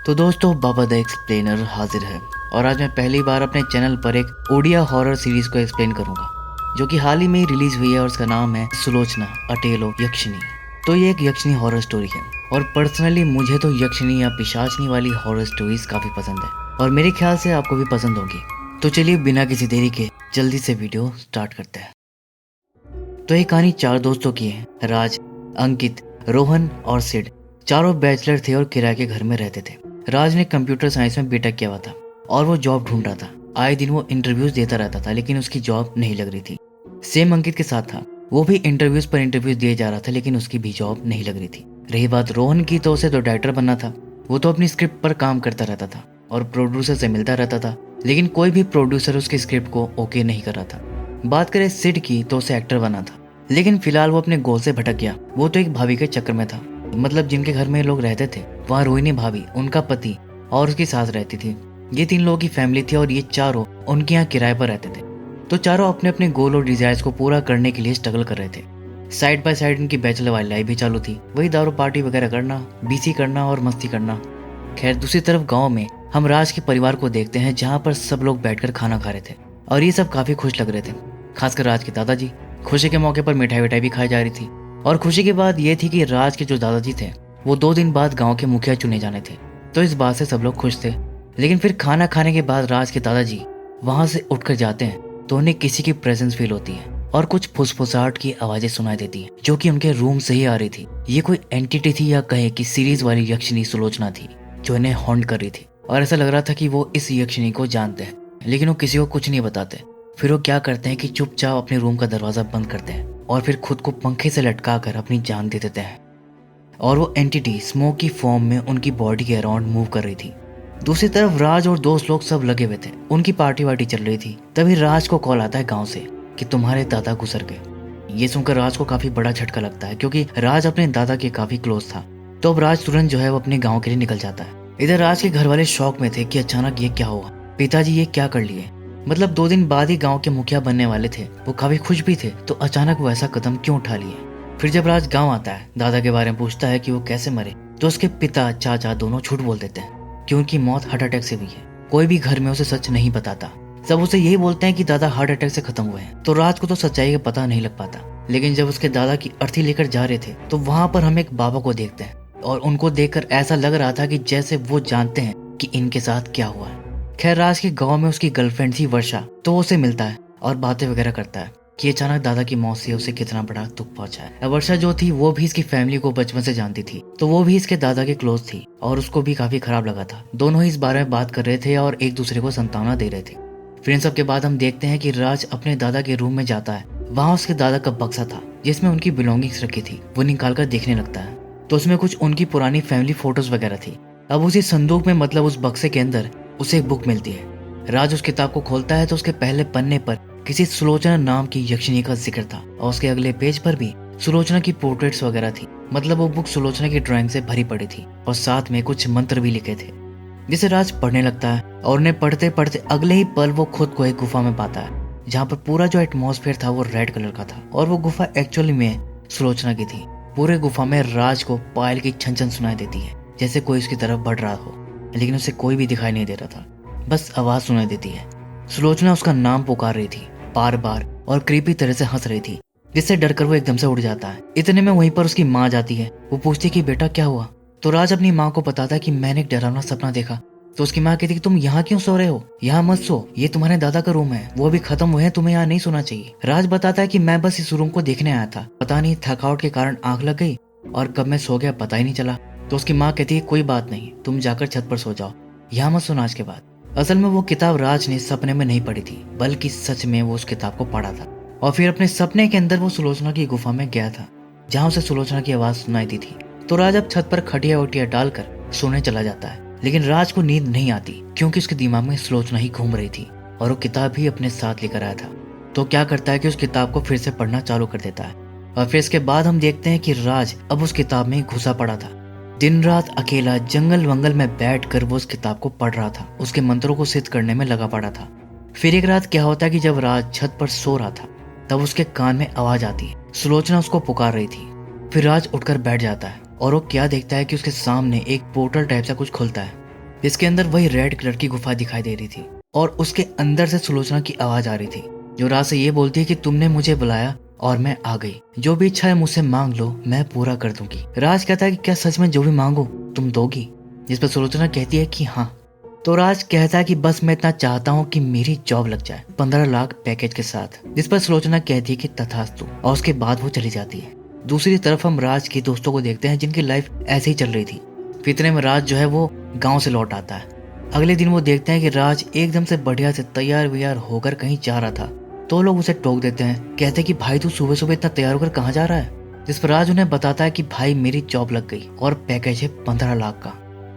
तो दोस्तों, बाबा the explainer हाजिर है और आज मैं पहली बार अपने चैनल पर एक ओडिया हॉरर सीरीज को एक्सप्लेन करूंगा, जो कि हाल ही में रिलीज हुई है और उसका नाम है सुलोचना अ टेल ऑफ यक्षिणी। तो ये एक यक्षिणी हॉरर स्टोरी है और पर्सनली मुझे तो यक्षिणी या पिशाचनी वाली हॉरर स्टोरीज काफी पसंद है और मेरे ख्याल से आपको भी पसंद होगी। तो चलिए बिना किसी देरी के जल्दी से वीडियो स्टार्ट करते हैं। तो ये कहानी 4 दोस्तों की है। राज, अंकित, रोहन और सिड चारों बैचलर थे और किराए के घर में रहते थे। राज ने कंप्यूटर साइंस में बीटेक किया हुआ था और वो जॉब ढूंढ रहा था। आए दिन वो इंटरव्यूज देता रहता था लेकिन उसकी जॉब नहीं लग रही थी। सेम अंकित के साथ था, वो भी इंटरव्यूज पर इंटरव्यूज दिए जा रहा था लेकिन उसकी भी जॉब नहीं लग रही थी। रही बात रोहन की, तो उसे तो डायरेक्टर बनना था। वो तो अपनी स्क्रिप्ट पर काम करता रहता था और प्रोड्यूसर से मिलता रहता था, लेकिन कोई भी प्रोड्यूसर उसकी स्क्रिप्ट को ओके नहीं कर रहा था। बात करें सिड की, तो उसे एक्टर बनना था, लेकिन फिलहाल वो अपने गोल से भटक गया। वो तो एक भाभी के चक्कर में था। मतलब जिनके घर में लोग रहते थे वहाँ रोहिणी भाभी, उनका पति और उसकी सास रहती थी। ये 3 लोगों की फैमिली थी और ये चारों उनके यहाँ किराए पर रहते थे। तो चारों अपने अपने गोल और डिजायर्स को पूरा करने के लिए स्ट्रगल कर रहे थे। साइड बाय साइड इनकी बैचलर वाली लाइफ भी चालू थी, वही दारू पार्टी वगैरह करना, बीसी करना और मस्ती करना। खैर, दूसरी तरफ गाँव में हम राज के परिवार को देखते हैं, जहाँ पर सब लोग बैठकर खाना खा रहे थे और ये सब काफी खुश लग रहे थे। खासकर राज के दादाजी। खुशी के मौके पर मिठाई विठाई भी खाई जा रही थी और खुशी की बात यह थी कि राज के जो दादाजी थे वो 2 दिन बाद गांव के मुखिया चुने जाने थे। तो इस बात से सब लोग खुश थे। लेकिन फिर खाना खाने के बाद राज के दादाजी वहां से उठकर जाते हैं तो उन्हें किसी की प्रेजेंस फील होती है और कुछ फुसफुसाहट की आवाजें सुनाई देती है, जो कि उनके रूम से ही आ रही थी। ये कोई एंटिटी थी या कहे कि सीरीज वाली यक्षिणी सुलोचना थी जो इन्हें हॉन्ट कर रही थी। और ऐसा लग रहा था कि वो इस यक्षिणी को जानते हैं, लेकिन वो किसी को कुछ नहीं बताते। फिर वो क्या करते हैं कि चुपचाप अपने रूम का दरवाजा बंद करते हैं और फिर खुद को पंखे से लटका कर अपनी जान दे देते हैं। और वो एंटिटी स्मोक की फॉर्म में उनकी बॉडी के अराउंड मूव कर रही थी। दूसरी तरफ राज और दोस्त लोग सब लगे हुए थे, उनकी पार्टी वार्टी चल रही थी। तभी राज को कॉल आता है गांव से कि तुम्हारे दादा गुजर गए। ये सुनकर राज को काफी बड़ा झटका लगता है, क्योंकि राज अपने दादा के काफी क्लोज था। तो अब राज तुरंत जो है वो अपने गाँव के लिए निकल जाता है। इधर राज के घर वाले शौक में थे कि अचानक ये क्या हुआ, पिताजी ये क्या कर लिए। मतलब 2 दिन बाद ही गांव के मुखिया बनने वाले थे, वो काफी खुश भी थे, तो अचानक वो ऐसा कदम क्यों उठा लिए। फिर जब राज गांव आता है, दादा के बारे में पूछता है कि वो कैसे मरे, तो उसके पिता चाचा दोनों झूठ बोल देते हैं कि उनकी मौत हार्ट अटैक से हुई है। कोई भी घर में उसे सच नहीं बताता, सब उसे यही बोलते हैं कि दादा हार्ट अटैक से खत्म हुए हैं। तो राज को तो सच्चाई का पता नहीं लग पाता। लेकिन जब उसके दादा की अर्थी लेकर जा रहे थे तो वहां पर हम एक बाबा को देखते हैं और उनको देखकर ऐसा लग रहा था कि जैसे वो जानते हैं कि इनके साथ क्या हुआ है। खैर, राज के गांव में उसकी गर्लफ्रेंड थी वर्षा, तो वो उसे मिलता है और बातें वगैरह करता है कि अचानक दादा की मौत से उसे कितना बड़ा दुख पहुंचा है। वर्षा जो थी वो भी इसकी फैमिली को बचपन से जानती थी, तो वो भी इसके दादा के क्लोज थी और उसको भी काफी खराब लगा था। दोनों ही इस बारे में बात कर रहे थे और एक दूसरे को सांत्वना दे रहे थे। फिर इन सब के बाद हम देखते हैं कि राज अपने दादा के रूम में जाता है। वहाँ उसके दादा का बक्सा था जिसमें उनकी बिलोंगिंग्स रखी थी, वो निकाल कर देखने लगता है तो उसमें कुछ उनकी पुरानी फैमिली फोटोज वगैरह थी। अब उसी संदूक में, मतलब उस बक्से के अंदर उसे एक बुक मिलती है। राज उस किताब को खोलता है तो उसके पहले पन्ने पर किसी सुलोचना नाम की यक्षिणी का जिक्र था और उसके अगले पेज पर भी सुलोचना की पोर्ट्रेट्स वगैरह थी। मतलब वो बुक सुलोचना की ड्राइंग से भरी पड़ी थी और साथ में कुछ मंत्र भी लिखे थे, जिसे राज पढ़ने लगता है। और उन्हें पढ़ते पढ़ते अगले ही पल वो खुद को एक गुफा में पाता है, जहाँ पर पूरा जो एटमॉस्फेयर था वो रेड कलर का था और वो गुफा एक्चुअली में सुलोचना की थी। पूरे गुफा में राज को पायल की छन छन सुनाई देती है, जैसे कोई उसकी तरफ बढ़ रहा हो, लेकिन उसे कोई भी दिखाई नहीं दे रहा था, बस आवाज सुनाई देती है। सुलोचना उसका नाम पुकार रही थी बार बार और क्रीपी तरह से हंस रही थी, जिससे डरकर वो एकदम से उड़ जाता है। इतने में वहीं पर उसकी माँ जाती है। वो पूछती कि बेटा क्या हुआ, तो राज अपनी माँ को बताता है कि मैंने एक डरावना सपना देखा। तो उसकी माँ कहती कि तुम यहाँ क्यों सो रहे हो, यहाँ मत सो, ये तुम्हारे दादा का रूम है, वो अभी खत्म हुए हैं, तुम्हें यहाँ नहीं सोना चाहिए। राज बताता है कि मैं बस इस रूम को देखने आया था, पता नहीं थकावट के कारण आंख लग गई और कब मैं सो गया पता ही नहीं चला। तो उसकी माँ कहती है कोई बात नहीं, तुम जाकर छत पर सो जाओ, यहाँ मत सोना आज के बाद। असल में वो किताब राज ने सपने में नहीं पढ़ी थी, बल्कि सच में वो उस किताब को पढ़ा था और फिर अपने सपने के अंदर वो सुलोचना की गुफा में गया था, जहाँ उसे सुलोचना की आवाज सुनाई दी थी। तो राज अब छत पर खटिया वटिया डालकर सोने चला जाता है, लेकिन राज को नींद नहीं आती क्योंकि उसके दिमाग में सुलोचना ही घूम रही थी और वो किताब भी अपने साथ लेकर आया था। तो क्या करता है कि उस किताब को फिर से पढ़ना चालू कर देता है और फिर इसके बाद हम देखते हैं कि राज अब उस किताब में घुसा पड़ा था। दिन रात अकेला जंगल वंगल में बैठकर वो उस किताब को पढ़ रहा था, उसके मंत्रों को सिद्ध करने में लगा पड़ा था। फिर एक रात क्या होता है कि जब राज छत पर सो रहा था तब उसके कान में आवाज आती है, सुलोचना उसको पुकार रही थी। फिर राज उठकर बैठ जाता है और वो क्या देखता है कि उसके सामने एक पोर्टल टाइप सा कुछ खुलता है इसके अंदर वही रेड कलर की गुफा दिखाई दे रही थी और उसके अंदर से सुलोचना की आवाज आ रही थी जो राज से ये बोलती है कि तुमने मुझे बुलाया और मैं आ गई, जो भी इच्छा है मुझसे मांग लो, मैं पूरा कर दूंगी। राज कहता है कि क्या सच में जो भी मांगो तुम दोगी? जिस पर सुलोचना कहती है कि हाँ। तो राज कहता है कि बस मैं इतना चाहता हूँ कि मेरी जॉब लग जाए 15 लाख पैकेज के साथ। जिस पर सुलोचना कहती है कि तथास्तु, और उसके बाद वो चली जाती है। दूसरी तरफ हम राज के दोस्तों को देखते हैं जिनकी लाइफ ऐसे ही चल रही थी। इतने में राज जो है वो गाँव से लौट आता है। अगले दिन वो देखते हैं कि राज एकदम से बढ़िया से तैयार व्यार होकर कहीं जा रहा था, तो लोग उसे टोक देते हैं, कहते हैं कि भाई तू सुबह सुबह इतना तैयार होकर कहाँ जा रहा है? जिस पर राज उन्हें बताता है कि भाई मेरी जॉब लग गई और पैकेज है 15 लाख का।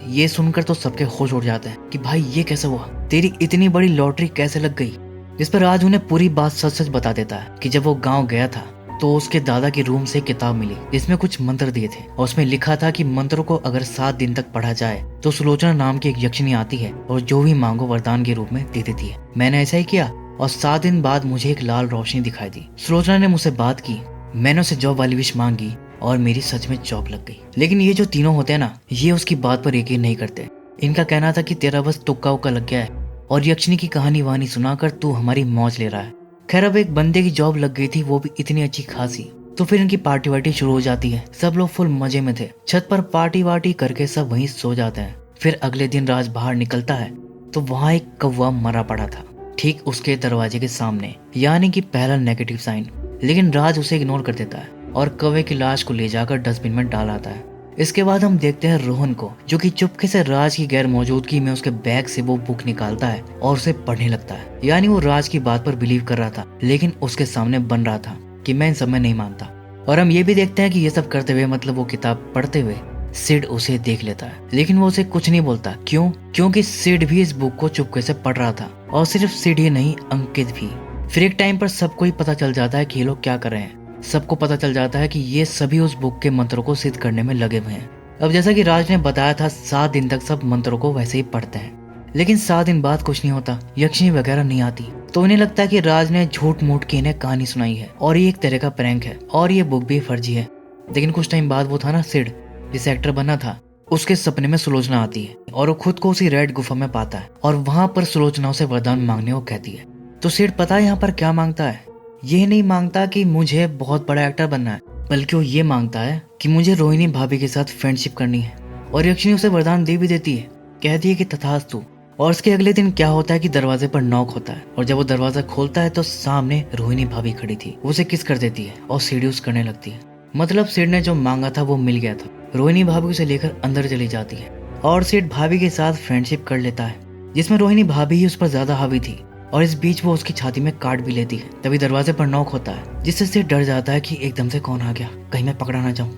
ये सुनकर तो सबके होश उड़ जाते हैं कि भाई ये कैसे हुआ, तेरी इतनी बड़ी लॉटरी कैसे लग गई? जिस पर राज उन्हें पूरी बात सच सच बता देता है कि जब वो गाँव गया था तो उसके दादा के रूम से किताब मिली जिसमें कुछ मंत्र दिए थे और उसमें लिखा था कि मंत्रों को अगर 7 दिन तक पढ़ा जाए तो सुलोचना नाम की एक यक्षिणी आती है और जो भी मांगो वरदान के रूप में दे देती है। मैंने ऐसा ही किया और 7 दिन बाद मुझे एक लाल रोशनी दिखाई दी। सुलोचना ने मुझसे बात की, मैंने उसे जॉब वाली विश मांगी और मेरी सच में जॉब लग गई। लेकिन ये जो तीनों होते हैं ना, ये उसकी बात पर यकीन नहीं करते। इनका कहना था कि तेरा बस तुक्का उक्का लग गया है और यक्षिणी की कहानी वहानी सुनाकर तू हमारी मौज ले रहा है। खैर अब एक बंदे की जॉब लग गई थी, वो भी इतनी अच्छी खासी। तो फिर इनकी पार्टी वार्टी शुरू हो जाती है। सब लोग फुल मजे में थे, छत पर पार्टी वार्टी करके सब वहीं सो जाते हैं। फिर अगले दिन राज बाहर निकलता है तो वहाँ एक कौवा मरा पड़ा था ठीक उसके दरवाजे के सामने, यानी कि पहला नेगेटिव साइन। लेकिन राज उसे इग्नोर कर देता है और कौवे की लाश को ले जाकर डस्टबिन में डाल आता है। इसके बाद हम देखते हैं रोहन को, जो कि चुपके से राज की गैर मौजूदगी में उसके बैग से वो बुक निकालता है और उसे पढ़ने लगता है। यानी वो राज की बात पर बिलीव कर रहा था, लेकिन उसके सामने बन रहा था कि मैं इन सब में नहीं मानता। और हम ये भी देखते हैं कि ये सब करते हुए, मतलब वो किताब पढ़ते हुए, सिड उसे देख लेता है, लेकिन वो उसे कुछ नहीं बोलता। क्यों? क्योंकि सिड भी इस बुक को चुपके से पढ़ रहा था, और सिर्फ सिड ही नहीं, अंकित भी। फिर एक टाइम पर सबको ही पता चल जाता है कि ये लोग क्या कर रहे हैं। सबको पता चल जाता है कि ये सभी उस बुक के मंत्रों को सिद्ध करने में लगे हुए हैं। अब जैसा कि राज ने बताया था, 7 दिन तक सब मंत्रों को वैसे ही पढ़ते हैं, लेकिन 7 दिन बाद कुछ नहीं होता, यक्षिणी वगैरह नहीं आती। तो इन्हें लगता है कि राज ने झूठ मूठ के इन्हें कहानी सुनाई है और ये एक तरह का प्रैंक है और ये बुक भी फर्जी है। लेकिन कुछ टाइम बाद वो था ना सिड, जिसे एक्टर बनना था, उसके सपने में सुलोचना आती है और वो खुद को उसी रेड गुफा में पाता है और वहां पर सुलोचना उसे वरदान मांगने को कहती है। तो सिड पता है यहाँ पर क्या मांगता है? ये नहीं मांगता कि मुझे बहुत बड़ा एक्टर बनना है, बल्कि वो ये मांगता है कि मुझे रोहिणी भाभी के साथ फ्रेंडशिप करनी है। और यक्षिणी उसे वरदान दे भी देती है, कहती है कि तथास्तु। और उसके अगले दिन क्या होता है कि दरवाजे पर नॉक होता है और जब वो दरवाजा खोलता है तो सामने रोहिणी भाभी खड़ी थी। वो उसे किस कर देती है और सीड्यूस करने लगती है। मतलब सिड ने जो मांगा था वो मिल गया था। रोहिणी भाभी उसे लेकर अंदर चली जाती है और सिड भाभी के साथ फ्रेंडशिप कर लेता है, जिसमें रोहिणी भाभी ही उस पर ज्यादा हावी थी और इस बीच वो उसकी छाती में काट भी लेती है। तभी दरवाजे पर नॉक होता है, जिससे सिड डर जाता है कि एकदम से कौन आ गया, कहीं मैं पकड़ा ना जाऊं।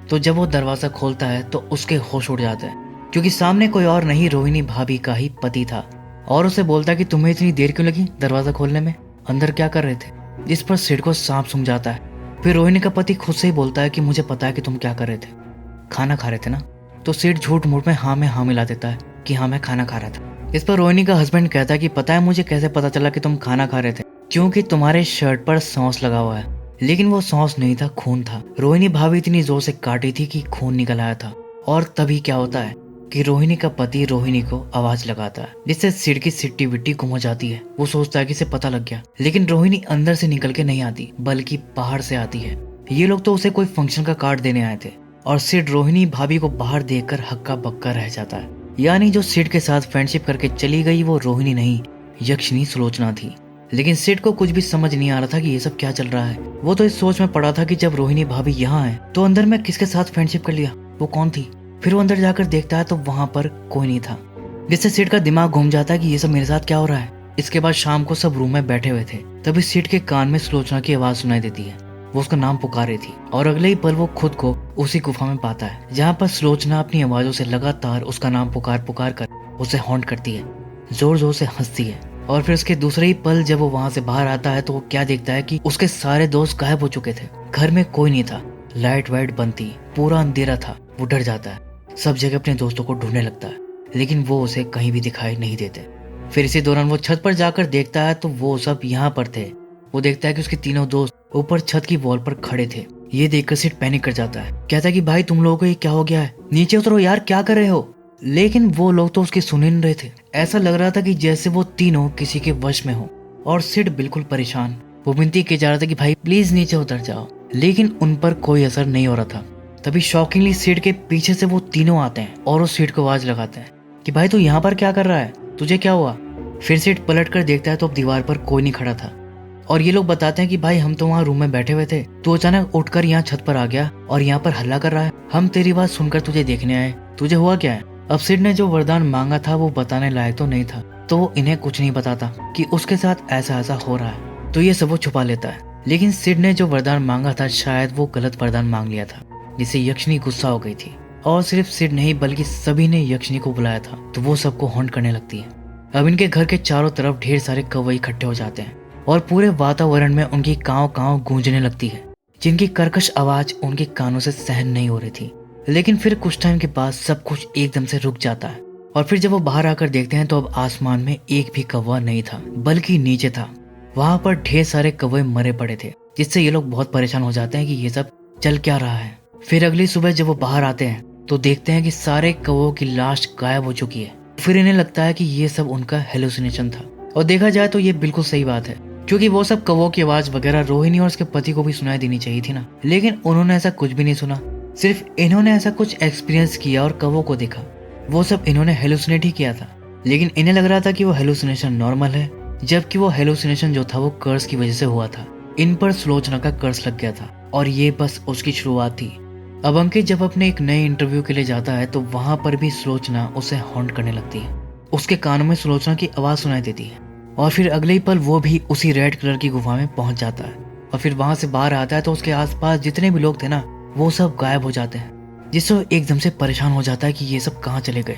तो जब वो दरवाजा खोलता है तो उसके होश उड़ जाते हैं, क्योंकि सामने कोई और नहीं, रोहिणी भाभी का ही पति था। और उसे बोलता है कि तुम्हें इतनी देर क्यों लगी दरवाजा खोलने में, अंदर क्या कर रहे थे? जिस पर सिड को सांप सूंघ जाता है। फिर रोहिणी का पति खुद से ही बोलता है कि मुझे पता है कि तुम क्या कर रहे थे, खाना खा रहे थे ना। तो सिड झूठ मूठ में हाँ मिला देता है कि हाँ मैं खाना खा रहा था। इस पर रोहिणी का हस्बैंड कहता है कि पता है मुझे कैसे पता चला कि तुम खाना खा रहे थे, क्योंकि तुम्हारे शर्ट पर सॉस लगा हुआ है। लेकिन वो सॉस नहीं था, खून था। रोहिणी भाभी इतनी जोर से काटी थी कि खून निकल आया था। और तभी क्या होता है कि रोहिणी का पति रोहिणी को आवाज लगाता है, जिससे सिड की सिट्टी विट्टी गुम हो जाती है। वो सोचता है कि इसे पता लग गया, लेकिन रोहिणी अंदर से निकल के नहीं आती, बल्कि बाहर से आती है। ये लोग तो उसे कोई फंक्शन का कार्ड देने आए थे और सिड रोहिणी भाभी को बाहर देखकर हक्का बक्का रह जाता है। यानी जो सिड के साथ फ्रेंडशिप करके चली गई वो रोहिणी नहीं, यक्षिणी सुलोचना थी। लेकिन सिड को कुछ भी समझ नहीं आ रहा था कि ये सब क्या चल रहा है। वो तो इस सोच में पड़ा था कि जब रोहिणी भाभी यहाँ है तो अंदर में किसके साथ फ्रेंडशिप कर लिया, वो कौन थी। फिर वो अंदर जाकर देखता है तो वहां पर कोई नहीं था, जिससे सिड का दिमाग घूम जाता है कि ये सब मेरे साथ क्या हो रहा है। इसके बाद शाम को सब रूम में बैठे हुए थे, तभी सिड के कान में सुलोचना की आवाज सुनाई देती है। वो उसका नाम पुकार रही थी और अगले ही पल वो खुद को उसी गुफा में पाता है, जहाँ पर सुलोचना अपनी आवाजों से लगातार उसका नाम पुकार कर उसे हॉन्ट करती है, जोर जोर से हंसती है। और फिर उसके दूसरे ही पल जब वो वहां से बाहर आता है तो वो क्या देखता है कि उसके सारे दोस्त गायब हो चुके थे। घर में कोई नहीं था, लाइट वाइट बंद थी, पूरा अंधेरा था। वो डर जाता है, सब जगह अपने दोस्तों को ढूंढने लगता है, लेकिन वो उसे कहीं भी दिखाई नहीं देते। फिर इसी दौरान वो छत पर जाकर देखता है तो वो सब यहाँ पर थे। वो देखता है कि उसके तीनों दोस्त ऊपर छत की वॉल पर खड़े थे। ये देखकर सिड पैनिक कर जाता है, कहता है कि भाई तुम लोगों को ये क्या हो गया है, नीचे उतरो यार, क्या कर रहे हो। लेकिन वो लोग तो उसकी सुन ही नहीं रहे थे। ऐसा लग रहा था कि जैसे वो तीनों किसी के वश में हो। और सिड बिल्कुल परेशान, वो विनती किया जा रहा था कि भाई प्लीज नीचे उतर जाओ, लेकिन उन पर कोई असर नहीं हो रहा था। तभी शॉकिंगली सिड के पीछे से वो तीनों आते हैं और उस सिड को आवाज लगाते हैं कि भाई तू यहाँ पर क्या कर रहा है, तुझे क्या हुआ। फिर सिड पलट कर देखता है तो अब दीवार पर कोई नहीं खड़ा था। और ये लोग बताते हैं कि भाई हम तो वहाँ रूम में बैठे हुए थे, तू अचानक उठकर यहाँ छत पर आ गया और यहाँ पर हल्ला कर रहा है। हम तेरी बात सुनकर तुझे देखने आए, तुझे हुआ क्या है। अब सिड ने जो वरदान मांगा था वो बताने लायक तो नहीं था, तो वो इन्हें कुछ नहीं बताता कि उसके साथ ऐसा ऐसा हो रहा है, तो ये सब वो छुपा लेता है। लेकिन सिड ने जो वरदान मांगा था शायद वो गलत वरदान मांग लिया था, जिससे यक्षिणी गुस्सा हो गई थी। और सिर्फ सिड नहीं बल्कि सभी ने यक्षिणी को बुलाया था, तो वो सबको हॉन्ट करने लगती है। अब इनके घर के चारों तरफ ढेर सारे कौवे इकट्ठे हो जाते हैं और पूरे वातावरण में उनकी कांव कांव गूंजने लगती है, जिनकी कर्कश आवाज उनके कानों से सहन नहीं हो रही थी। लेकिन फिर कुछ टाइम के बाद सब कुछ एकदम से रुक जाता है और फिर जब वो बाहर आकर देखते हैं तो अब आसमान में एक भी कौवा नहीं था, बल्कि नीचे था। वहां पर ढेर सारे कौवे मरे पड़े थे, जिससे ये लोग बहुत परेशान हो जाते हैं कि ये सब चल क्या रहा है। फिर अगली सुबह जब वो बाहर आते हैं तो देखते हैं कि सारे कौवों की लाश गायब हो चुकी है। फिर इन्हें लगता है कि ये सब उनका हेलुसिनेशन था। और देखा जाए तो ये बिल्कुल सही बात है, क्योंकि वो सब कौवों की आवाज वगैरह रोहिणी और उसके पति को भी सुनाई देनी चाहिए थी ना। लेकिन उन्होंने ऐसा कुछ भी नहीं सुना, सिर्फ इन्होंने ऐसा कुछ एक्सपीरियंस किया और कौवों को देखा। वो सब इन्होंने हेलुसिनेट ही किया था, लेकिन इन्हें लग रहा था कि वो हेलुसिनेशन नॉर्मल है, जबकि वो हेलुसिनेशन जो था वो कर्स की वजह से हुआ था। इन पर सुलोचना का कर्स लग गया था और ये बस उसकी शुरुआत थी। अब अंकित जब अपने एक नए इंटरव्यू के लिए जाता है तो वहां पर भी सुलोचना उसे हॉन्ट करने लगती है। उसके कानों में सुलोचना की आवाज सुनाई देती है और फिर अगले ही पल वो भी उसी रेड कलर की गुफा में पहुंच जाता है। और फिर वहां से बाहर आता है तो उसके आसपास जितने भी लोग थे ना वो सब गायब हो जाते हैं, जिससे वो एकदम से परेशान हो जाता है कि ये सब कहाँ चले गए।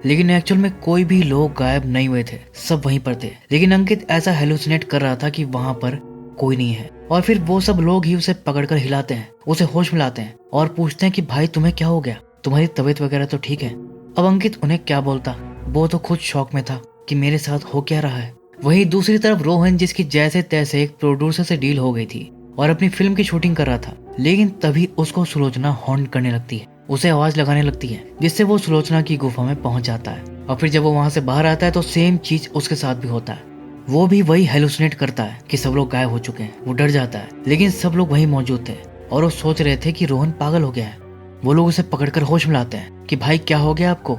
लेकिन एक्चुअल में कोई भी लोग गायब नहीं हुए थे, सब वहीं पर थे। लेकिन अंकित ऐसा हेलुसिनेट कर रहा था कि वहां पर कोई नहीं है। और फिर वो सब लोग ही उसे पकड़कर हिलाते हैं, उसे होश में लाते हैं और पूछते हैं कि भाई तुम्हें क्या हो गया, तुम्हारी तबीयत वगैरह तो ठीक है। अब अंकित उन्हें क्या बोलता, वो तो खुद शौक में था कि मेरे साथ हो क्या रहा है। वहीं दूसरी तरफ रोहन, जिसकी जैसे तैसे एक प्रोड्यूसर से डील हो गई थी और अपनी फिल्म की शूटिंग कर रहा था, लेकिन तभी उसको सुलोचना हॉन्ट करने लगती है, उसे आवाज लगाने लगती है, जिससे वो सुलोचना की गुफा में पहुंच जाता है। और फिर जब वो वहां से बाहर आता है तो सेम चीज उसके साथ भी होता है। वो भी वही हेलुसिनेट करता है कि सब लोग गायब हो चुके हैं। वो डर जाता है, लेकिन सब लोग वहीं मौजूद थे और वो सोच रहे थे कि रोहन पागल हो गया है। वो लोग उसे पकड़कर होश में लाते हैं कि भाई क्या हो गया आपको।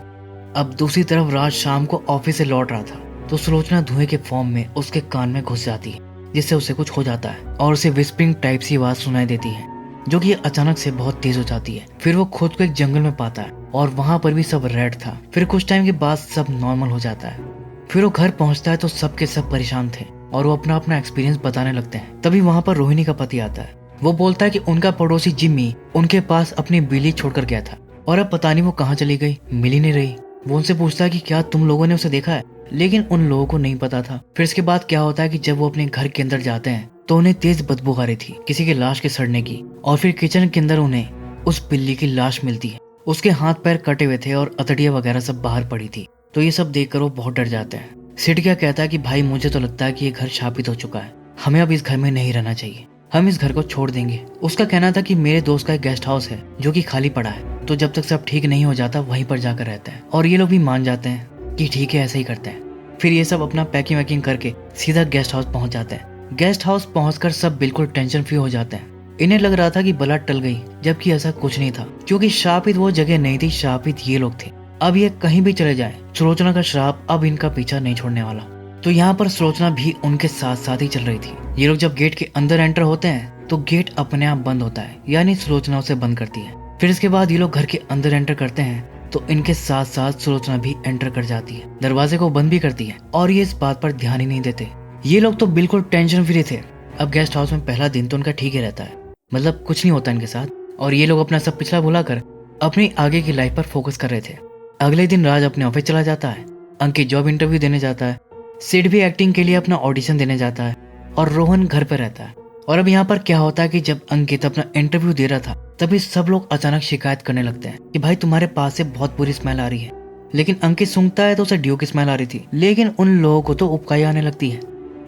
अब दूसरी तरफ राज शाम को ऑफिस से लौट रहा था तो सुलोचना धुएं के फॉर्म में उसके कान में घुस जाती है, जिससे उसे कुछ हो जाता है और उसे विस्परिंग टाइप सी आवाज सुनाई देती है, जो कि अचानक से बहुत तेज हो जाती है। फिर वो खुद को एक जंगल में पाता है और वहां पर भी सब रेड था। फिर कुछ टाइम के बाद सब नॉर्मल हो जाता है। फिर वो घर पहुंचता है तो सबके सब परेशान थे और वो अपना अपना एक्सपीरियंस बताने लगते हैं। तभी वहां पर रोहिणी का पति आता है। वो बोलता है कि उनका पड़ोसी जिम्मी उनके पास अपनी बिल्ली छोड़कर गया था और अब पता नहीं वो कहाँ चली गई, मिल ही नहीं रही। वो उनसे पूछता है कि क्या तुम लोगों ने उसे देखा है, लेकिन उन लोगों को नहीं पता था। फिर इसके बाद क्या होता है कि जब वो अपने घर के अंदर जाते हैं तो उन्हें तेज बदबू आ रही थी किसी के लाश के सड़ने की। और फिर किचन के अंदर उन्हें उस बिल्ली की लाश मिलती है। उसके हाथ पैर कटे हुए थे और अतड़िया वगैरह सब बाहर पड़ी थी। तो ये सब देखकर वो बहुत डर जाते हैं। सिड क्या कहता है कि भाई मुझे तो लगता है कि ये घर शापित हो चुका है, हमें अब इस घर में नहीं रहना चाहिए, हम इस घर को छोड़ देंगे। उसका कहना था कि मेरे दोस्त का एक गेस्ट हाउस है जो कि खाली पड़ा है, तो जब तक सब ठीक नहीं हो जाता वहीं पर जाकर रहते हैं। और ये लोग भी मान जाते हैं कि ठीक है ऐसे ही करते हैं। फिर ये सब अपना पैकिंग वैकिंग करके सीधा गेस्ट हाउस पहुंच जाते हैं। गेस्ट हाउस पहुंचकर सब बिल्कुल टेंशन फ्री हो जाते हैं। इन्हें लग रहा था कि बला टल गई, जबकि ऐसा कुछ नहीं था, क्योंकि शापित वो जगह नहीं थी, शापित ये लोग थे। अब ये कहीं भी चले जाए, सुलोचना का श्राप अब इनका पीछा नहीं छोड़ने वाला। तो यहाँ पर सुलोचना भी उनके साथ साथ ही चल रही थी। ये लोग जब गेट के अंदर एंटर होते हैं तो गेट अपने आप बंद होता है, यानी सुलोचना उसे बंद करती है। फिर इसके बाद ये लोग घर के अंदर एंटर करते हैं तो इनके साथ साथ सुलोचना भी एंटर कर जाती है, दरवाजे को बंद भी करती है और ये इस बात पर ध्यान ही नहीं देते। ये लोग तो बिल्कुल टेंशन फ्री थे। अब गेस्ट हाउस में पहला दिन तो उनका ठीक ही रहता है, मतलब कुछ नहीं होता इनके साथ, और ये लोग अपना सब पिछला भुलाकर अपनी आगे की लाइफ पर फोकस कर रहे थे। अगले दिन राज अपने ऑफिस चला जाता है, अंकित जॉब इंटरव्यू देने जाता है, सिड भी एक्टिंग के लिए अपना ऑडिशन देने जाता है और रोहन घर पर रहता है। और अब यहाँ पर क्या होता है कि जब अंकित अपना इंटरव्यू दे रहा था तभी सब लोग अचानक शिकायत करने लगते हैं कि भाई तुम्हारे पास से बहुत बुरी स्मेल आ रही है। लेकिन अंकित सूंघता है तो उसे ड्यू की स्मेल आ रही थी, लेकिन उन लोगों को तो उबकाई आने लगती है।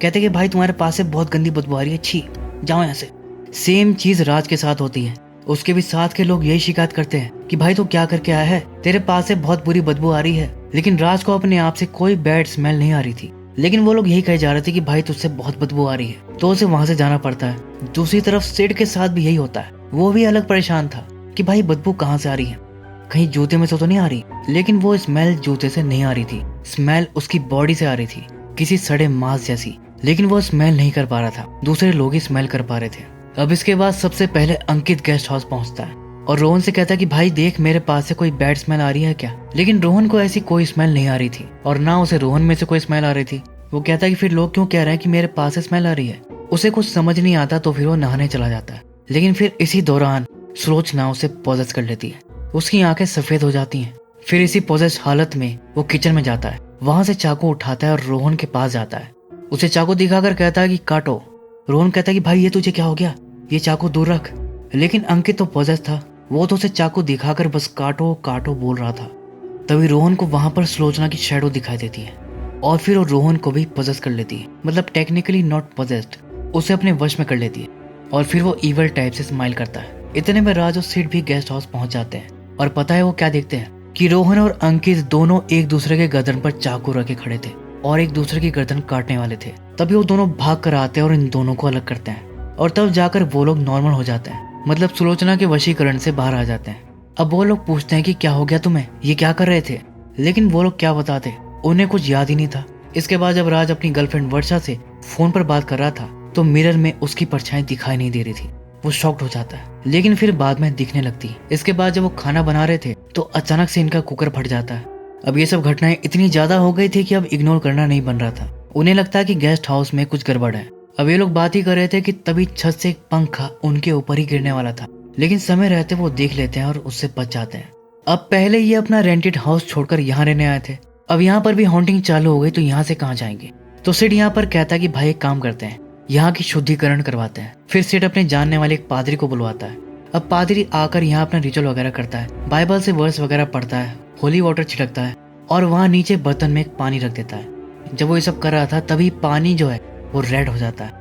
कहते कि भाई तुम्हारे पास से बहुत गंदी बदबू आ रही है, छी जाओ यहाँ से। सेम चीज राज के साथ होती है, उसके भी साथ के लोग यही शिकायत करते हैं कि भाई तू क्या करके आया है, तेरे पास से बहुत बुरी बदबू आ रही है। लेकिन राज को अपने आप से कोई बैड स्मेल नहीं आ रही थी, लेकिन वो लोग यही कहे जा रहे थे कि भाई तुझसे बहुत बदबू आ रही है, तो उसे वहां से जाना पड़ता है। दूसरी तरफ सिड के साथ भी यही होता है, वो भी अलग परेशान था कि भाई बदबू कहाँ से आ रही है, कहीं जूते में से तो नहीं आ रही। लेकिन वो स्मेल जूते से नहीं आ रही थी, स्मेल उसकी बॉडी से आ रही थी, किसी सड़े मांस जैसी। लेकिन वो स्मेल नहीं कर पा रहा था, दूसरे लोग ही स्मेल कर पा रहे थे। अब इसके बाद सबसे पहले अंकित गेस्ट हाउस पहुंचता है और रोहन से कहता है कि भाई देख मेरे पास से कोई बैड स्मेल आ रही है क्या। लेकिन रोहन को ऐसी कोई स्मेल नहीं आ रही थी और ना उसे रोहन में से कोई स्मेल आ रही थी। वो कहता है कि फिर लोग क्यों कह रहे हैं कि मेरे पास से स्मेल आ रही है। उसे कुछ समझ नहीं आता तो फिर वो नहाने चला जाता है। लेकिन फिर इसी दौरान सुलोचना उसे पॉजेस कर लेती है, उसकी आंखें सफेद हो जाती हैं। फिर इसी पॉजेस हालत में वो किचन में जाता है, वहां से चाकू उठाता है और रोहन के पास जाता है। उसे चाकू दिखाकर कहता है कि काटो। रोहन कहता है कि भाई ये तुझे क्या हो गया, ये चाकू दूर रख। लेकिन अंकित तो पॉजेस था, वो तो उसे चाकू दिखाकर बस काटो काटो बोल रहा था। तभी रोहन को वहां पर सुलोचना की शैडो दिखाई देती है और फिर वो रोहन को भी पॉजेस कर लेती है, मतलब टेक्निकली नॉट पॉजेस्ड, उसे अपने वश में कर लेती है। और फिर वो इवल टाइप से स्माइल करता है। इतने में राज और सिड भी गेस्ट हाउस पहुंच जाते हैं और पता है वो क्या देखते हैं कि रोहन और अंकित दोनों एक दूसरे के गर्दन पर चाकू रखे खड़े थे और एक दूसरे की गर्दन काटने वाले थे। तभी वो दोनों भाग कर आते हैं और इन दोनों को अलग करते हैं और तब जाकर वो लोग नॉर्मल हो जाते हैं, मतलब सुलोचना के वशीकरण से बाहर आ जाते हैं। अब वो लोग पूछते हैं कि क्या हो गया तुम्हें, ये क्या कर रहे थे। लेकिन वो लोग क्या बताते, उन्हें कुछ याद ही नहीं था। इसके बाद जब राज अपनी गर्लफ्रेंड वर्षा से फोन पर बात कर रहा था तो मिरर में उसकी परछाई दिखाई नहीं दे रही थी। वो शॉक्ड हो जाता है, लेकिन फिर बाद में दिखने लगती है। इसके बाद जब वो खाना बना रहे थे तो अचानक से इनका कुकर फट जाता है। अब ये सब घटनाएं इतनी ज्यादा हो गई थी कि अब इग्नोर करना नहीं बन रहा था। उन्हें लगता है कि गेस्ट हाउस में कुछ गड़बड़ है। अब ये लोग बात ही कर रहे थे कि तभी छत से एक पंखा उनके ऊपर ही गिरने वाला था, लेकिन समय रहते वो देख लेते हैं और उससे बच जाते हैं। अब पहले ये अपना रेंटेड हाउस छोड़कर यहाँ रहने आए थे, अब यहाँ पर भी हॉन्टिंग चालू हो गई तो यहाँ से कहाँ जाएंगे। तो सिड यहाँ पर कहता है कि भाई एक काम करते हैं, यहाँ की शुद्धिकरण करवाते हैं। फिर सिड अपने जानने वाले एक पादरी को बुलवाता है। अब पादरी आकर यहाँ अपना रिचुअल वगैरह करता है, बाइबल से वर्स वगैरह पढ़ता है, होली वाटर छिड़कता है और वहाँ नीचे बर्तन में एक पानी रख देता है। जब वो ये सब कर रहा था तभी पानी जो है वो रेड हो जाता है,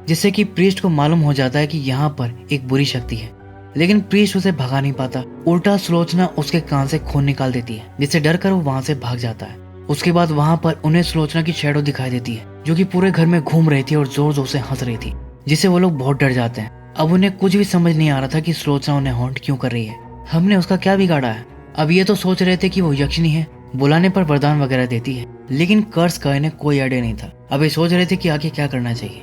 जिससे कि प्रीस्ट को मालूम हो जाता है कि यहाँ पर एक बुरी शक्ति है। लेकिन प्रीस्ट उसे भगा नहीं पाता, उल्टा सुलोचना उसके कान से खून निकाल देती है, जिससे डर कर वो वहां से भाग जाता है। उसके बाद वहां पर उन्हें सुलोचना की शैडो दिखाई देती है, जो कि पूरे घर में घूम रही थी और जोर जोर से हंस रही थी, जिससे वो लोग बहुत डर जाते हैं। अब उन्हें कुछ भी समझ नहीं आ रहा था कि सुलोचना उन्हें हॉन्ट क्यों कर रही है, हमने उसका क्या बिगाड़ा है। अब ये तो सोच रहे थे कि वो यक्षिणी है, बुलाने पर वरदान वगैरह देती है, लेकिन कर्स का इन्हें कोई आइडिया नहीं था। अब ये सोच रहे थे कि आगे क्या करना चाहिए,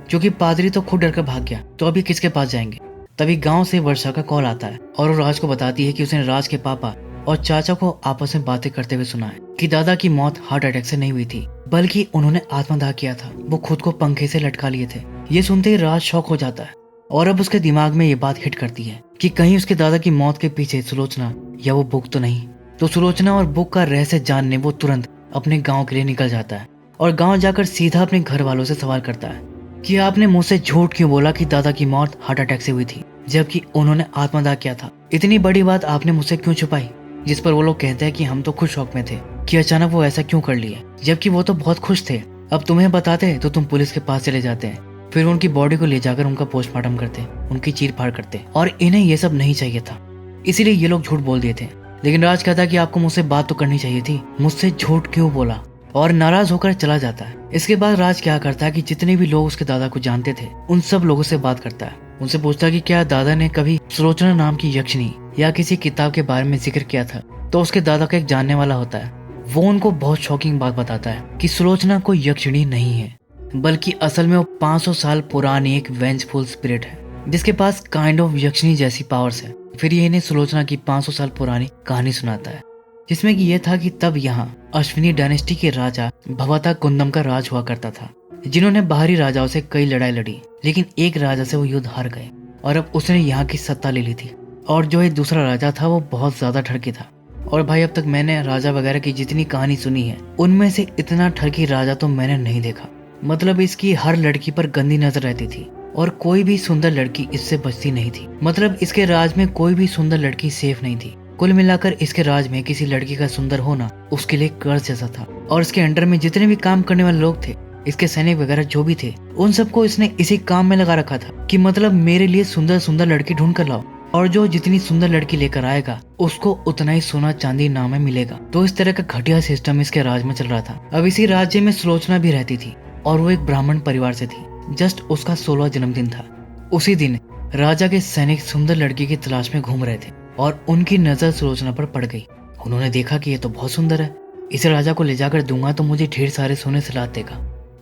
क्योंकि पादरी तो खुद डर कर भाग गया, तो अभी किसके पास जाएंगे। तभी गांव से वर्षा का कॉल आता है और वो राज को बताती है कि उसने राज के पापा और चाचा को आपस में बातें करते हुए सुना है कि दादा की मौत हार्ट अटैक से नहीं हुई थी, बल्कि उन्होंने आत्मदाह किया था, वो खुद को पंखे से लटका लिए थे। ये सुनते ही राज शॉक हो जाता है और अब उसके दिमाग में ये बात हिट करती है कि कहीं उसके दादा की मौत के पीछे सुलोचना या वो बुक तो नहीं। तो सुलोचना और बुक का रहस्य जानने वो तुरंत अपने गाँव के लिए निकल जाता है और गाँव जाकर सीधा अपने घर वालों से सवाल करता है कि आपने मुझसे झूठ क्यों बोला कि दादा की मौत हार्ट अटैक से हुई थी, जबकि उन्होंने आत्मदाह किया था। इतनी बड़ी बात आपने मुझसे क्यों छुपाई। जिस पर वो लोग कहते हैं कि हम तो खुद शौक में थे कि अचानक वो ऐसा क्यों कर लिए, जबकि वो तो बहुत खुश थे। अब तुम्हें बताते तो तुम पुलिस के पास चले जाते, फिर उनकी बॉडी को ले जाकर उनका पोस्टमार्टम करते, उनकी चीर फाड़ करते, और इन्हें ये सब नहीं चाहिए था, इसीलिए ये लोग झूठ बोल दिए थे। लेकिन राज कहता कि आपको मुझसे बात तो करनी चाहिए थी, मुझसे झूठ क्यों बोला, और नाराज होकर चला जाता है। इसके बाद राज क्या करता है कि जितने भी लोग उसके दादा को जानते थे उन सब लोगों से बात करता है। उनसे पूछता है कि क्या दादा ने कभी सुलोचना नाम की यक्षिणी या किसी किताब के बारे में जिक्र किया था। तो उसके दादा का एक जानने वाला होता है, वो उनको बहुत शॉकिंग बात बताता है कि सुलोचना कोई यक्षिणी नहीं है, बल्कि असल में वो 500 साल पुरानी एक वेंजफुल स्पिरिट है, जिसके पास काइंड ऑफ यक्षिणी जैसी पावर्स है। फिर ये इन्हें सुलोचना की 500 साल पुरानी कहानी सुनाता है, जिसमें कि यह था कि तब यहाँ अश्विनी डायनेस्टी के राजा भवता कुंदम का राज हुआ करता था, जिन्होंने बाहरी राजाओं से कई लड़ाई लड़ी, लेकिन एक राजा से वो युद्ध हार गए और अब उसने यहाँ की सत्ता ले ली थी। और जो एक दूसरा राजा था वो बहुत ज्यादा ठरकी था। और भाई अब तक मैंने राजा वगैरह की जितनी कहानी सुनी है उनमें से इतना ठरकी राजा तो मैंने नहीं देखा। मतलब इसकी हर लड़की पर गंदी नजर रहती थी और कोई भी सुंदर लड़की इससे बचती नहीं थी। मतलब इसके राज में कोई भी सुंदर लड़की सेफ नहीं थी। कुल मिलाकर इसके राज में किसी लड़की का सुंदर होना उसके लिए कर्ज जैसा था। और इसके अंडर में जितने भी काम करने वाले लोग थे, इसके सैनिक वगैरह जो भी थे, उन सबको इसने इसी काम में लगा रखा था कि मतलब मेरे लिए सुंदर सुंदर लड़की ढूंढ कर लाओ। और जो जितनी सुंदर लड़की लेकर आएगा उसको उतना ही सोना चांदी इनाम में मिलेगा। तो इस तरह का घटिया सिस्टम इसके राज में चल रहा था। अब इसी राज्य में सुलोचना भी रहती थी और वो एक ब्राह्मण परिवार से थी। जस्ट उसका 16वां जन्मदिन था। उसी दिन राजा के सैनिक सुंदर लड़की की तलाश में घूम रहे थे और उनकी नजर सुलोचना पर पड़ गई। उन्होंने देखा कि ये तो बहुत सुंदर है, इसे राजा को ले जाकर दूंगा तो मुझे ढेर सारे सोने से लाद देगा।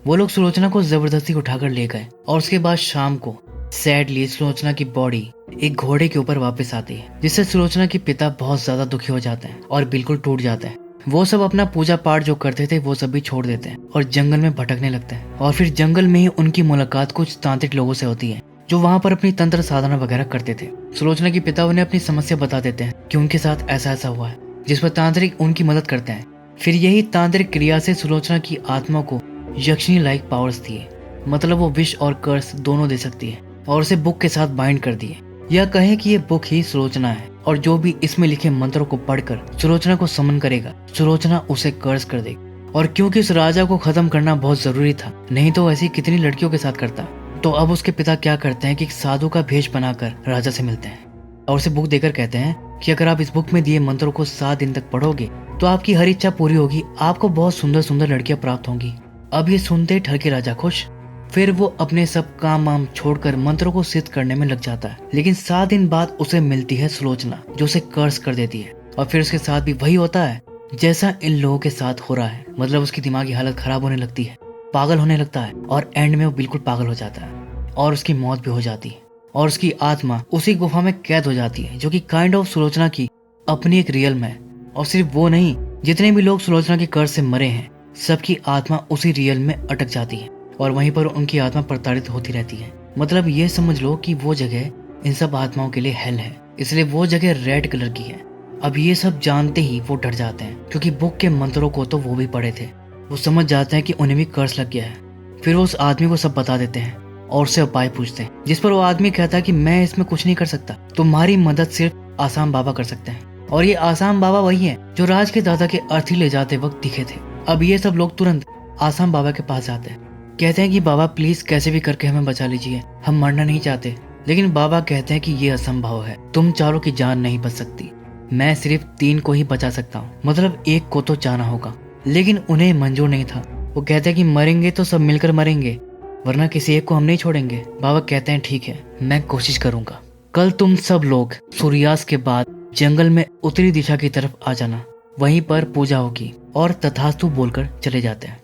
वो लोग सुलोचना को जबरदस्ती उठाकर ले गए और उसके बाद शाम को सैडली सुलोचना की बॉडी एक घोड़े के ऊपर वापस आती है, जिससे सुलोचना के पिता बहुत ज्यादा दुखी हो जाते हैं और बिल्कुल टूट जाते हैं। वो सब अपना पूजा पाठ जो करते थे वो सब भी छोड़ देते हैं और जंगल में भटकने लगते हैं। और फिर जंगल में ही उनकी मुलाकात कुछ तांत्रिक लोगों से होती है जो वहाँ पर अपनी तंत्र साधना वगैरह करते थे। सुलोचना के पिता उन्हें अपनी समस्या बता देते हैं कि उनके साथ ऐसा ऐसा हुआ है, जिस पर तांत्रिक उनकी मदद करते हैं। फिर यही तांत्रिक क्रिया से सुलोचना की आत्मा को यक्षिणी लाइक पावर्स दिए, मतलब वो विश और कर्स दोनों दे सकती है, और उसे बुक के साथ बाइंड कर दिए। यह कहे कि ये बुक ही सुलोचना है और जो भी इसमें लिखे मंत्रों को पढ़कर सुलोचना को समन करेगा, सुलोचना उसे कर्स कर देगी। और क्योंकि उस राजा को खत्म करना बहुत जरूरी था, नहीं तो ऐसी कितनी लड़कियों के साथ करता। तो अब उसके पिता क्या करते हैं कि एक साधु का भेष बनाकर राजा से मिलते हैं और उसे बुक देकर कहते हैं कि अगर आप इस बुक में दिए मंत्रों को 7 दिन तक पढ़ोगे तो आपकी हर इच्छा पूरी होगी, आपको बहुत सुंदर सुंदर लड़कियां प्राप्त होंगी। अब ये सुनते ठरके राजा खुश। फिर वो अपने सब काम वाम छोड़कर मंत्रों को सिद्ध करने में लग जाता है। लेकिन 7 दिन बाद उसे मिलती है सुलोचना जो उसे कर्स कर देती है। और फिर उसके साथ भी वही होता है जैसा इन लोगों के साथ हो रहा है, मतलब उसकी दिमागी हालत खराब होने लगती है, पागल होने लगता है और एंड में वो बिल्कुल पागल हो जाता है और उसकी मौत भी हो जाती है और उसकी आत्मा उसी गुफा में कैद हो जाती है जो कि काइंड ऑफ सुलोचना की अपनी एक रियल में है। और सिर्फ वो नहीं, जितने भी लोग सुलोचना के कर्ज से मरे हैं सबकी आत्मा उसी रियल में अटक जाती है और वहीं पर उनकी आत्मा प्रताड़ित होती रहती है। मतलब ये समझ लो कि वो जगह इन सब आत्माओं के लिए हेल है, इसलिए वो जगह रेड कलर की है। अब ये सब जानते ही वो डर जाते हैं क्योंकि बुक के मंत्रों को तो वो भी पढ़े थे। वो समझ जाते हैं कि उन्हें भी कर्ज लग गया है। फिर वो उस आदमी को सब बता देते हैं और उससे उपाय पूछते हैं, जिस पर वो आदमी कहता है कि मैं इसमें कुछ नहीं कर सकता, तुम्हारी मदद सिर्फ आसाम बाबा कर सकते हैं। और ये आसाम बाबा वही है जो राज के दादा के अर्थी ले जाते वक्त दिखे थे। अब ये सब लोग तुरंत आसाम बाबा के पास जाते हैं, कहते हैं कि बाबा प्लीज कैसे भी करके हमें बचा लीजिए, हम मरना नहीं चाहते। लेकिन बाबा कहते हैं कि ये असंभव है, तुम चारों की जान नहीं बच सकती, मैं सिर्फ 3 को ही बचा सकता हूँ, मतलब एक को तो जाना होगा। लेकिन उन्हें मंजूर नहीं था। वो कहते हैं कि मरेंगे तो सब मिलकर मरेंगे, वरना किसी एक को हम नहीं छोड़ेंगे। बाबा कहते हैं ठीक है, मैं कोशिश करूंगा। कल तुम सब लोग सूर्यास्त के बाद जंगल में उत्तरी दिशा की तरफ आ जाना, वहीं पर पूजा होगी। और तथास्तु बोलकर चले जाते हैं।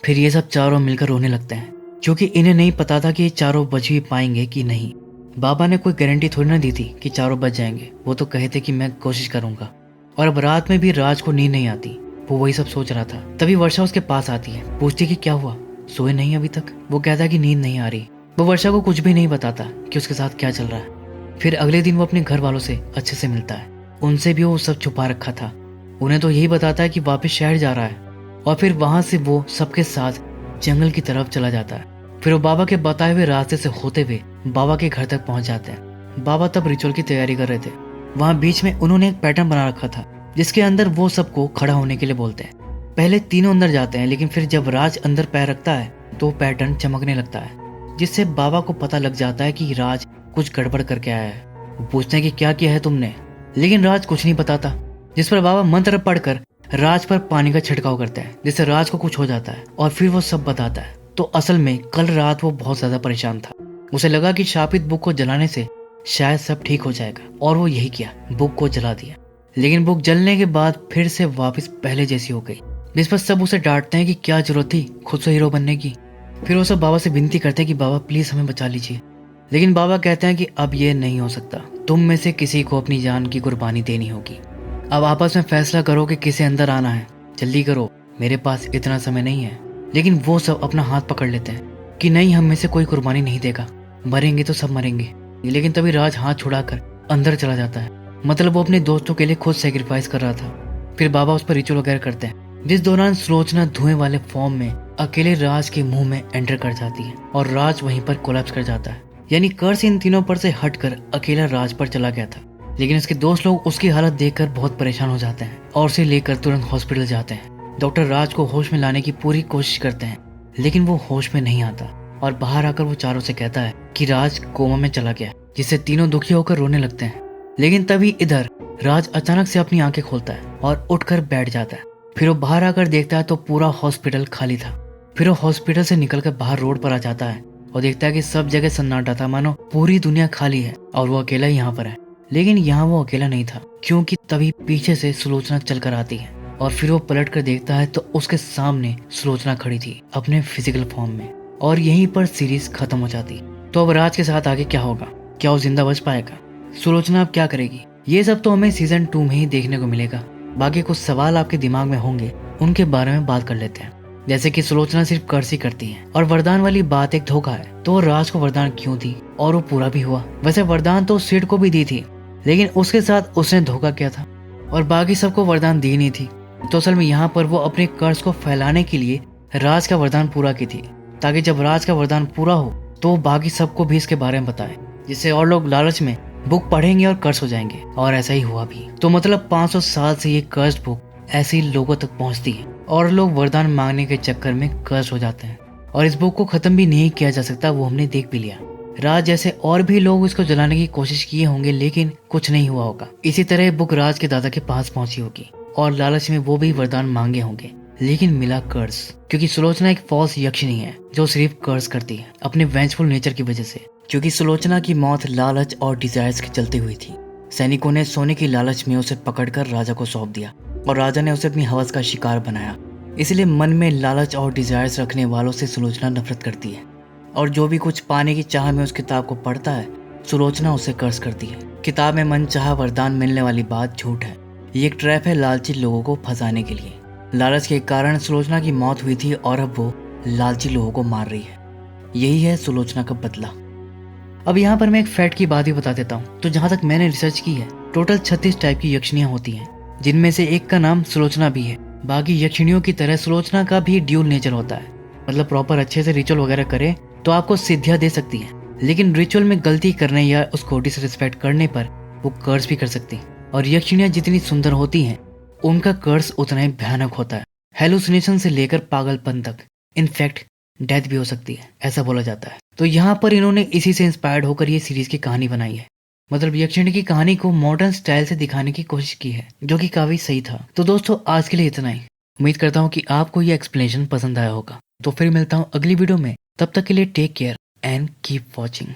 फिर ये सब चारों मिलकर रोने लगते हैं क्योंकि इन्हें नहीं पता था कि ये चारों बच भी पाएंगे कि नहीं। बाबा ने कोई गारंटी थोड़ी ना दी थी कि चारों बच जाएंगे, वो तो कहे थे कि मैं कोशिश करूंगा। और अब रात में भी राज को नींद नहीं आती, वो वही सब सोच रहा था। तभी वर्षा उसके पास आती है, पूछती कि क्या हुआ, सोए नहीं अभी तक। वो कहता है कि नींद नहीं आ रही। वो वर्षा को कुछ भी नहीं बताता कि उसके साथ क्या चल रहा है। फिर अगले दिन वो अपने घर वालों से अच्छे से मिलता है, उनसे भी वो सब छुपा रखा था। उन्हें तो यही बताता है कि वापस शहर जा रहा है और फिर वहां से वो सबके साथ जंगल की तरफ चला जाता है। फिर वो बाबा के बताए हुए रास्ते से होते हुए बाबा के घर तक पहुंच जाते हैं। बाबा तब रिचुअल की तैयारी कर रहे थे। वहां बीच में उन्होंने एक पैटर्न बना रखा था जिसके अंदर वो सबको खड़ा होने के लिए बोलते हैं। पहले तीनों अंदर जाते हैं, लेकिन फिर जब राज अंदर पैर रखता है तो पैटर्न चमकने लगता है, जिससे बाबा को पता लग जाता है कि राज कुछ गड़बड़ करके आया है। वो पूछते हैं कि क्या किया है तुमने, लेकिन राज कुछ नहीं बताता। जिस पर बाबा मंत्र पढ़कर राज पर पानी का छिड़काव करते हैं, जिससे राज को कुछ हो जाता है और फिर वो सब बताता है। तो असल में कल रात वो बहुत ज्यादा परेशान था। उसे लगा कि शापित बुक को जलाने से शायद सब ठीक हो जाएगा और वो यही किया, बुक को जला दिया। लेकिन बुक जलने के बाद फिर से वापस पहले जैसी हो गई, जिस पर सब उसे डांटते हैं कि क्या जरूरत थी खुद से हीरो बनने की। फिर वो सब बाबा से विनती करते हैं कि बाबा प्लीज हमें बचा लीजिए। लेकिन बाबा कहते हैं कि अब ये नहीं हो सकता, तुम में से किसी को अपनी जान की कुर्बानी देनी होगी। अब आपस में फैसला करो कि किसे अंदर आना है, जल्दी करो, मेरे पास इतना समय नहीं है। लेकिन वो सब अपना हाथ पकड़ लेते हैं कि नहीं, हम में से कोई कुर्बानी नहीं देगा, मरेंगे तो सब मरेंगे। लेकिन तभी राज हाथ छुड़ाकर अंदर चला जाता है, मतलब वो अपने दोस्तों के लिए खुद सेक्रीफाइस कर रहा था। फिर बाबा उस पर रिचुअल वगैरह करते हैं, जिस दौरान सुलोचना धुएं वाले फॉर्म में अकेले राज के मुंह में एंटर कर जाती है और राज वहीं पर कोलैप्स कर जाता है। यानी कर्ज इन तीनों पर से हटकर अकेला राज पर चला गया था। लेकिन उसके दोस्त लोग उसकी हालत देखकर बहुत परेशान हो जाते हैं और उसे लेकर तुरंत हॉस्पिटल जाते हैं। डॉक्टर राज को होश में लाने की पूरी कोशिश करते हैं, लेकिन वो होश में नहीं आता और बाहर आकर वो चारों से कहता है कि राज कोमा में चला गया, जिससे तीनों दुखी होकर रोने लगते हैं। लेकिन तभी इधर राज अचानक से अपनी आंखें खोलता है और उठकर बैठ जाता है। फिर वो बाहर आकर देखता है तो पूरा हॉस्पिटल खाली था। फिर वो हॉस्पिटल से निकलकर बाहर रोड पर आ जाता है और देखता है कि सब जगह सन्नाटा था, मानो पूरी दुनिया खाली है और वो अकेला यहाँ पर है। लेकिन यहाँ वो अकेला नहीं था, क्योंकि तभी पीछे से सुलोचना चलकर आती है और फिर वो पलट कर देखता है तो उसके सामने सुलोचना खड़ी थी अपने फिजिकल फॉर्म में। और यहीं पर सीरीज खत्म हो जाती। तो अब राज के साथ आगे क्या होगा? क्या वो जिंदा बच पाएगा? सुलोचना अब क्या करेगी? ये सब तो हमें सीजन 2 में ही देखने को मिलेगा। बाकी कुछ सवाल आपके दिमाग में होंगे, उनके बारे में बात कर लेते हैं। जैसे कि सुलोचना सिर्फ कर्ज ही करती है और वरदान वाली बात एक धोखा है, तो वो राज को वरदान क्यों दी और वो पूरा भी हुआ? वैसे वरदान तो सिड को भी दी थी, लेकिन उसके साथ उसने धोखा किया था और बाकी सबको वरदान दी नहीं थी। तो असल में यहाँ पर वो अपने कर्ज को फैलाने के लिए राज का वरदान पूरा की थी, ताकि जब राज का वरदान पूरा हो तो बाकी सबको भी इसके बारे में बताए, जिससे और लोग लालच में बुक पढ़ेंगे और कर्ज हो जाएंगे। और ऐसा ही हुआ भी। तो मतलब 500 साल से ये कर्ज बुक ऐसे ही लोगों तक पहुंचती है और लोग वरदान मांगने के चक्कर में कर्ज हो जाते हैं और इस बुक को खत्म भी नहीं किया जा सकता, वो हमने देख भी लिया। राज जैसे और भी लोग इसको जलाने की कोशिश किए होंगे, लेकिन कुछ नहीं हुआ होगा। इसी तरह बुक राज के दादा के पास पहुंची होगी और लालच में वो भी वरदान मांगे होंगे, लेकिन मिला कर्ज। क्योंकि सुलोचना एक फॉल्स यक्षिणी है जो सिर्फ कर्ज करती है अपने वेंचफुल नेचर की वजह से। क्योंकि सुलोचना की मौत लालच और डिजायर्स के चलते हुई थी। सैनिकों ने सोने की लालच में उसे पकड़कर राजा को सौंप दिया और राजा ने उसे अपनी हवस का शिकार बनाया। इसलिए मन में लालच और डिजायर्स रखने वालों से सुलोचना नफरत करती है और जो भी कुछ पाने की चाह में उस किताब को पढ़ता है, सुलोचना उसे कर्ज करती है। किताब में मनचाहा वरदान मिलने वाली बात झूठ है। ये एक ट्रैप है लालची लोगों को फंसाने के लिए। लालच के कारण सुलोचना की मौत हुई थी और अब वो लालची लोगों को मार रही है। यही है सुलोचना का बदला। अब यहाँ पर मैं एक फैक्ट की बात भी बता देता हूँ। तो जहाँ तक मैंने रिसर्च की है, टोटल 36 टाइप की यक्षिणियाँ होती हैं, जिनमें से एक का नाम सुलोचना भी है। बाकी यक्षिणियों की तरह सुलोचना का भी ड्यूल नेचर होता है, मतलब प्रॉपर अच्छे से रिचुअल वगैरह करे तो आपको सिद्धियाँ दे सकती है, लेकिन रिचुअल में गलती करने या उसको डिसरिस्पेक्ट करने पर वो कर्ज भी कर सकती है। और यक्षिणियाँ जितनी सुंदर होती हैं, उनका कर्ज उतना ही भयानक होता है। हेलुसिनेशन से लेकर पागलपन तक, इनफैक्ट डेथ भी हो सकती है, ऐसा बोला जाता है। तो यहाँ पर इन्होंने इसी से इंस्पायर्ड होकर ये सीरीज की कहानी बनाई है। मतलब यक्षिणी की कहानी को मॉडर्न स्टाइल से दिखाने की कोशिश की है, जो कि काफी सही था। तो दोस्तों आज के लिए इतना ही। उम्मीद करता हूँ कि आपको ये एक्सप्लेनेशन पसंद आया होगा। तो फिर मिलता हूँ अगली वीडियो में। तब तक के लिए take care and keep watching.